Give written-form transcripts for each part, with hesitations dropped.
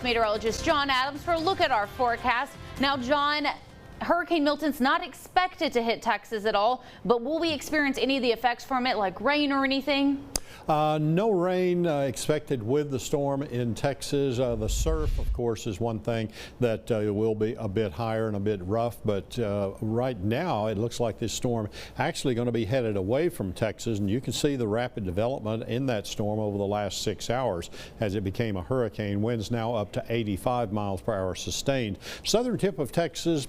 Meteorologist John Adams for a look at our forecast. Now, John, Hurricane Milton's not expected to hit Texas at all, but will we experience any of the effects from it, like rain or anything? No rain expected with the storm in Texas. The surf, of course, is one thing that will be a bit higher and a bit rough, but right now it looks like this storm actually going to be headed away from Texas, and you can see the rapid development in that storm over the last 6 hours as it became a hurricane. Winds now up to 85 miles per hour sustained. Southern tip of Texas,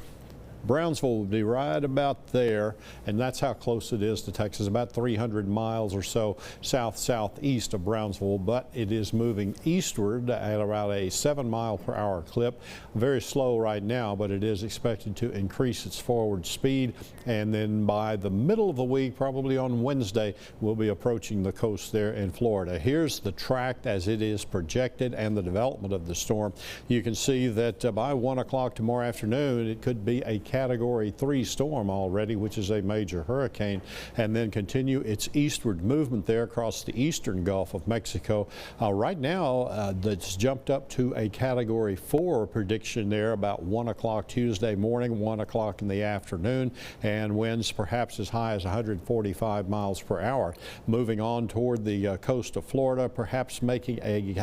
Brownsville will be right about there, and that's how close it is to Texas, about 300 miles or so southeast of Brownsville, but it is moving eastward at about a 7-mile-per-hour clip. Very slow right now, but it is expected to increase its forward speed, and then by the middle of the week, probably on Wednesday, we'll be approaching the coast there in Florida. Here's the track as it is projected and the development of the storm. You can see that by 1 o'clock tomorrow afternoon, it could be a Category 3 storm already, which is a major hurricane, and then continue its eastward movement there across the eastern Gulf of Mexico. Right now, that's jumped up to a Category 4 prediction there about 1 o'clock Tuesday morning, 1 o'clock in the afternoon, and winds perhaps as high as 145 miles per hour. Moving on toward the coast of Florida, perhaps making a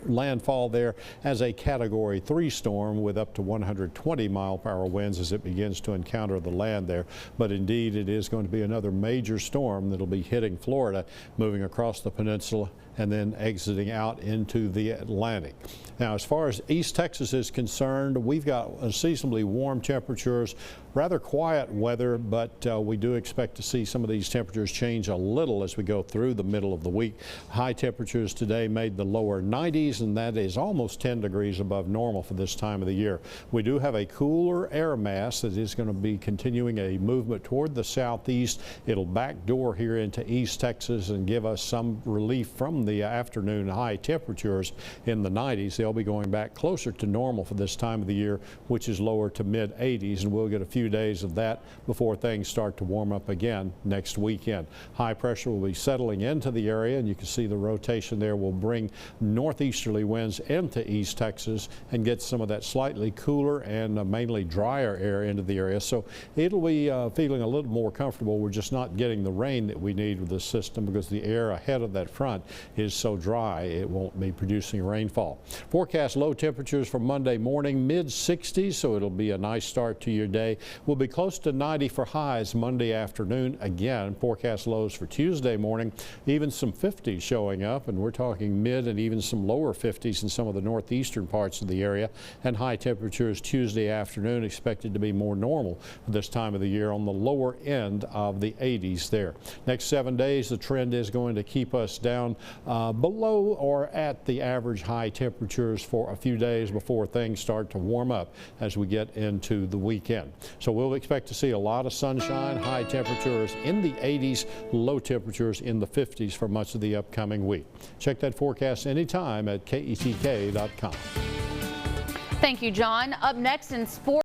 landfall there as a Category 3 storm with up to 120 mile per hour winds as it begins to encounter the land there. But indeed, it is going to be another major storm that'll be hitting Florida, moving across the peninsula and then exiting out into the Atlantic. Now, as far as East Texas is concerned, we've got unseasonably warm temperatures, rather quiet weather, but we do expect to see some of these temperatures change a little as we go through the middle of the week. High temperatures today made the lower 90s, and that is almost 10 degrees above normal for this time of the year. We do have a cooler air mass that is going to be continuing a movement toward the southeast. It'll backdoor here into East Texas and give us some relief from the afternoon high temperatures in the 90s. They'll be going back closer to normal for this time of the year, which is lower to mid 80s, and we'll get a few days of that before things start to warm up again next weekend. High pressure will be settling into the area, and you can see the rotation there will bring northeasterly winds into East Texas and get some of that slightly cooler and mainly drier air into the area. So it'll be feeling a little more comfortable. We're just not getting the rain that we need with this system because the air ahead of that front is so dry it won't be producing rainfall. Forecast low temperatures for Monday morning, mid 60s, so it'll be a nice start to your day. We'll be close to 90 for highs Monday afternoon. Again, forecast lows for Tuesday morning, even some 50s showing up, and we're talking mid and even some lower 50s in some of the northeastern parts of the area, and high temperatures Tuesday afternoon expected to be more normal for this time of the year on the lower end of the 80s there. Next 7 days, the trend is going to keep us down below or at the average high temperatures for a few days before things start to warm up as we get into the weekend. So we'll expect to see a lot of sunshine, high temperatures in the 80s, low temperatures in the 50s for much of the upcoming week. Check that forecast anytime at KETK.com. Thank you, John. Up next in sports.